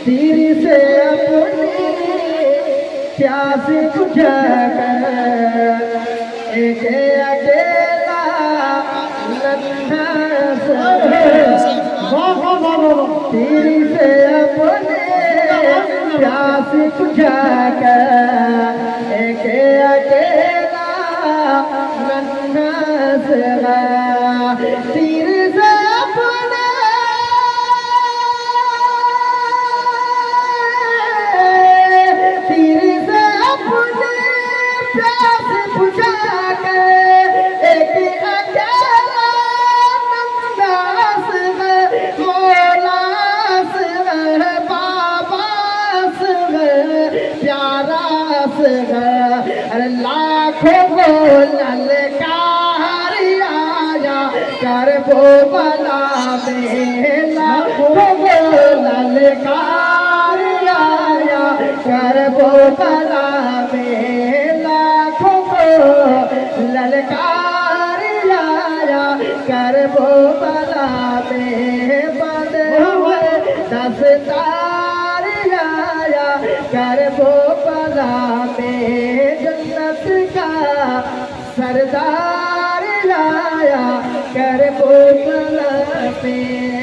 तीर से अपनी प्यास बुझाकर एक अकेला नन्हा तीर से अपने प्यास बुझाकर एक अकेला नन्हा तीर से अपने तीर से अपने प्यास बुझाकर एक अकेला अरे लाखों ललकार आया कर वो बला में लाखों ललकार आया कर वो बला में लाखों ललकार आया कर वो बला में बंद हुए दस्तार आया कर वो बला में जन्नत का सरदार लाया कर वो बला में।